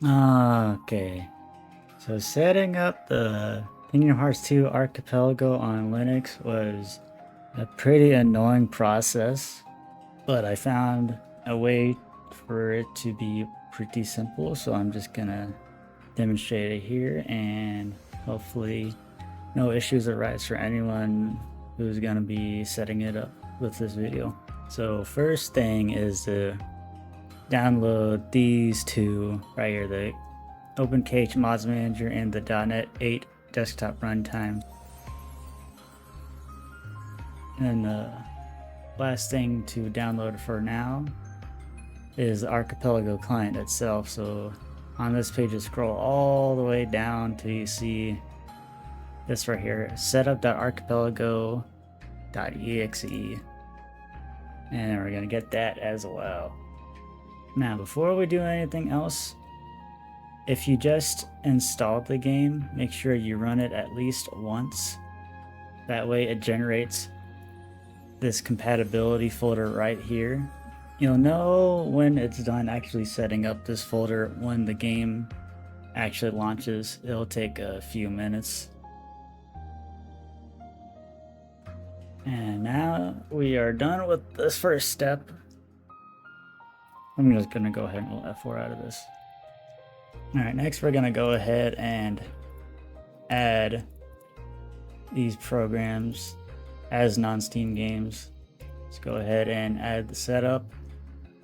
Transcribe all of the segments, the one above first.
Okay, so setting up the Kingdom Hearts 2 Archipelago on Linux was a pretty annoying process, but I found a way for it to be pretty simple, so I'm just gonna demonstrate it here, and hopefully no issues arise for anyone who's gonna be setting it up with this video. So first thing is to download these two right here, the OpenKH Mods Manager and the .NET 8 Desktop Runtime. And the last thing to download for now is the Archipelago client itself. So on this page, you scroll all the way down till you see this right here, setup.archipelago.exe, and we're gonna get that as well. Now, before we do anything else, if you just installed the game, make sure you run it at least once. That way it generates this compatibility folder right here. You'll know when it's done actually setting up this folder when the game actually launches. It'll take a few minutes. And now we are done with this first step. I'm just gonna go ahead and roll F4 out of this. Alright, next we're gonna go ahead and add these programs as non-Steam games. Let's go ahead and add the setup,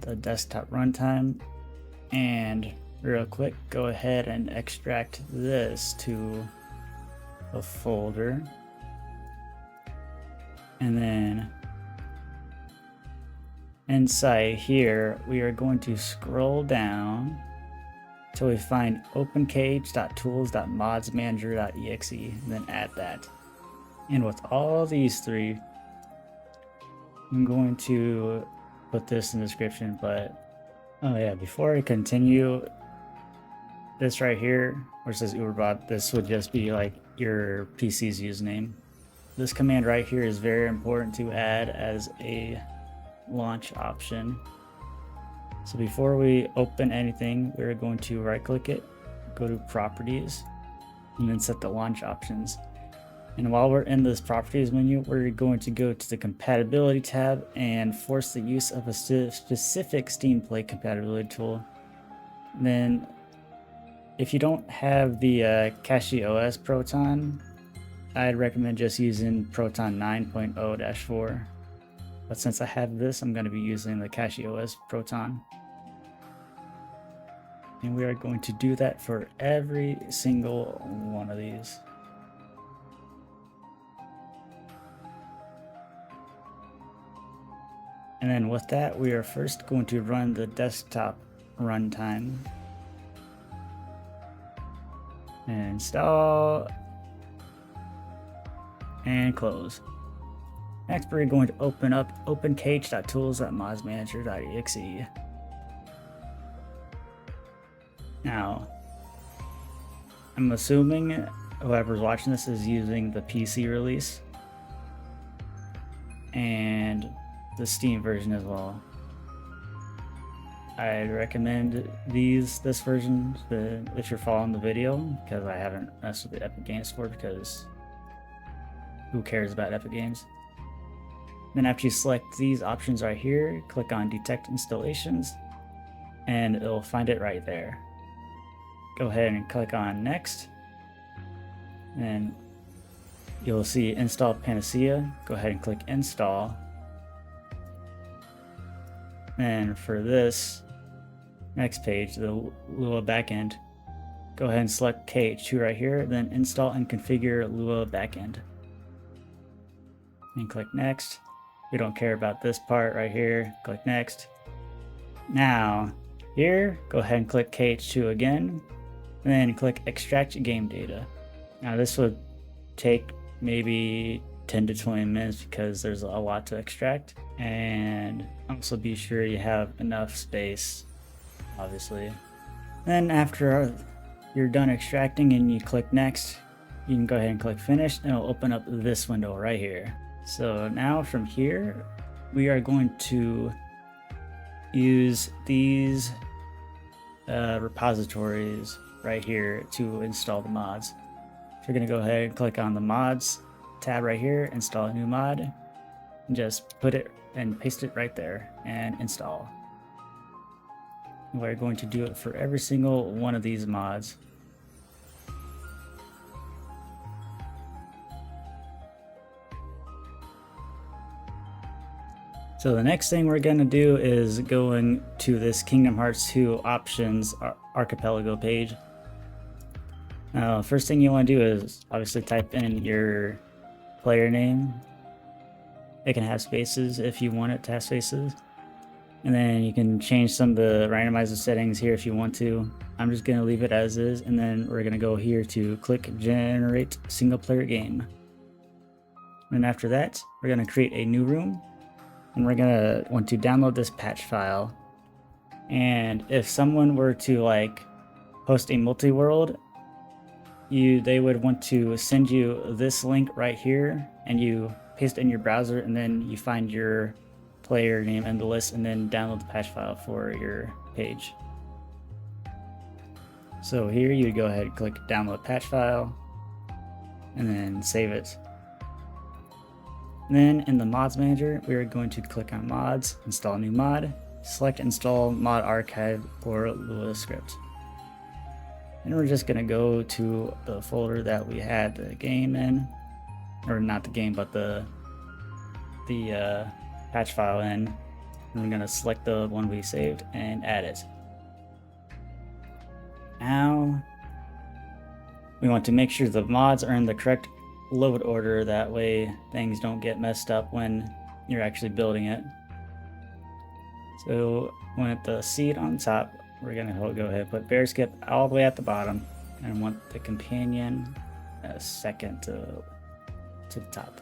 the desktop runtime, and real quick, go ahead and extract this to a folder. And then inside here, we are going to scroll down till we find openkh.tools.modsmanager.exe, and then add that. And with all these three, I'm going to put this in the description, but oh yeah, before I continue, this right here, where it says Uberbot, this would just be like your PC's username. This command right here is very important to add as a launch option. So before we open anything, we're going to right click it, go to properties, and then set the launch options. And while we're in this properties menu, we're going to go to the compatibility tab and force the use of a specific Steam Play compatibility tool. And then if you don't have the KH2 Proton, I'd recommend just using Proton 9.0-4. But since I have this, I'm going to be using the KH2 Proton. And we are going to do that for every single one of these. And then with that, we are first going to run the desktop runtime. And install. And close. Next, we're going to open up openkh.tools.modsmanager.exe. Now, I'm assuming whoever's watching this is using the PC release and the Steam version as well. I'd recommend this version if you're following the video, because I haven't messed with the Epic Games Store, because who cares about Epic Games? Then after you select these options right here, click on Detect Installations, and it'll find it right there. Go ahead and click on Next, and you'll see Install Panacea. Go ahead and click Install. And for this next page, the Lua backend, go ahead and select KH2 right here, then install and configure Lua backend. And click Next. We don't care about this part right here. Click Next. Now, here, go ahead and click KH2 again, and then click Extract Game Data. Now this would take maybe 10 to 20 minutes because there's a lot to extract, and also be sure you have enough space, obviously. Then after you're done extracting and you click Next, you can go ahead and click Finish, and it'll open up this window right here. So now from here, we are going to use these repositories right here to install the mods. So you're going to go ahead and click on the mods tab right here, install a new mod, and just put it and paste it right there and install. We're going to do it for every single one of these mods. So the next thing we're going to do is going to this Kingdom Hearts 2 Options Archipelago page. Now, first thing you want to do is obviously type in your player name. It can have spaces if you want it to have spaces. And then you can change some of the randomizer settings here if you want to. I'm just going to leave it as is, and then we're going to go here to click Generate Single Player Game. And after that, we're going to create a new room. And we're gonna want to download this patch file. And if someone were to like host a multi-world, they would want to send you this link right here, and you paste it in your browser, and then you find your player name in the list, and then download the patch file for your page. So here you would go ahead and click download patch file, and then save it. Then in the mods manager, we are going to click on mods, install a new mod, select install mod archive or Lua script. And we're just going to go to the folder that we had the game in, or not the game, but the patch file in. And we're going to select the one we saved and add it. Now we want to make sure the mods are in the correct load order, that way things don't get messed up when you're actually building it. So with the seed on top, we're gonna go ahead and put BearSkip all the way at the bottom, and want the companion second to the top.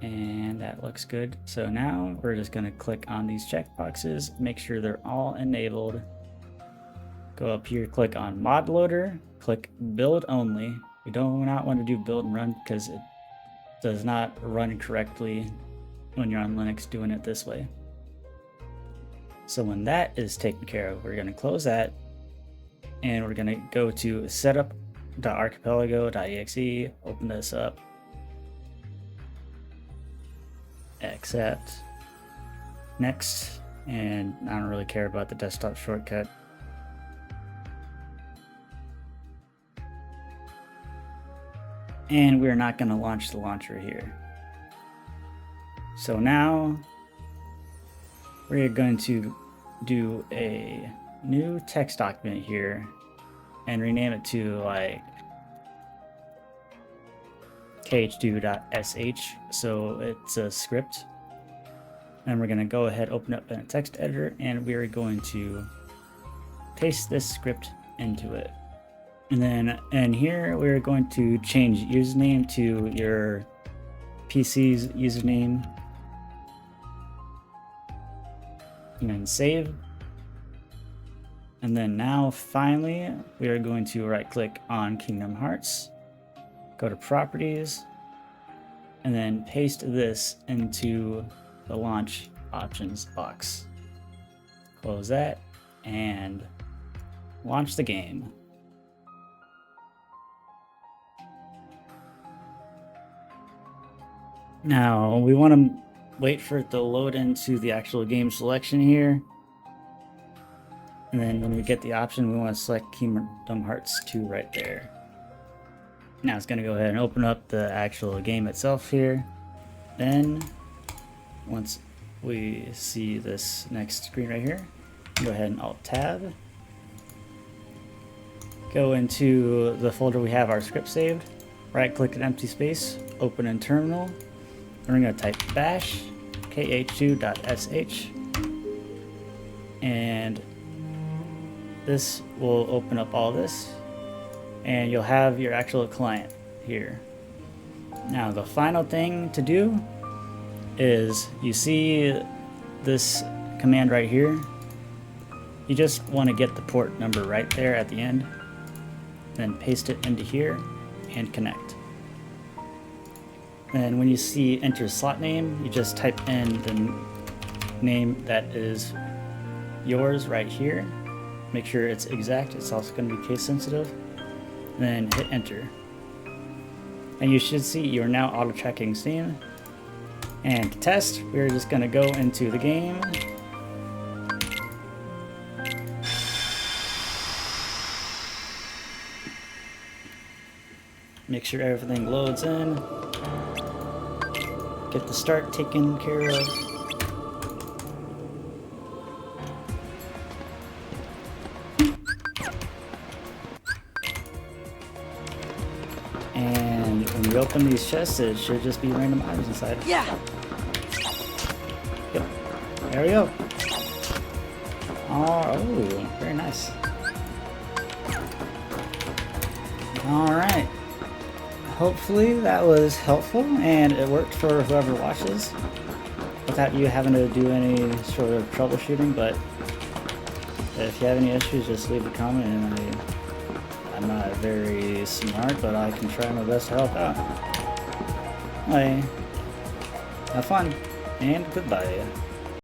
And that looks good. So now we're just gonna click on these checkboxes, make sure they're all enabled. Go up here, click on mod loader, click build only. We do not want to do build and run because it does not run correctly when you're on Linux doing it this way. So when that is taken care of, we're going to close that, and we're going to go to setup.archipelago.exe, open this up, accept, next, and I don't really care about the desktop shortcut. And we're not going to launch the launcher here. So now we're going to do a new text document here and rename it to like KH2.sh, so it's a script. And we're going to go ahead, open up in a text editor, and we're going to paste this script into it. And then in here, we're going to change username to your PC's username. And then save. And then now finally, we are going to right click on Kingdom Hearts, go to properties, and then paste this into the launch options box. Close that and launch the game. Now we want to wait for it to load into the actual game selection here. And then when we get the option, we want to select Kingdom Hearts 2 right there. Now it's going to go ahead and open up the actual game itself here. Then once we see this next screen right here, go ahead and Alt-Tab. Go into the folder we have our script saved. Right click an empty space, open in terminal. And we're going to type bash kh2.sh, and this will open up all this, and you'll have your actual client here. Now the final thing to do is, you see this command right here, you just want to get the port number right there at the end, then paste it into here and connect. And when you see enter slot name, you just type in the name that is yours right here, make sure it's exact. It's also going to be case sensitive. Then hit enter. And you should see you're now auto checking Steam. And to test, we're just going to go into the game. Make sure everything loads in. Get the start taken care of. And when you open these chests, it should just be random items inside. Yeah. Yep. There we go. Oh, very nice. Alright. Hopefully that was helpful and it worked for whoever watches without you having to do any sort of troubleshooting, but if you have any issues, just leave a comment, and I'm not very smart, but I can try my best to help out. Anyway, have fun and goodbye.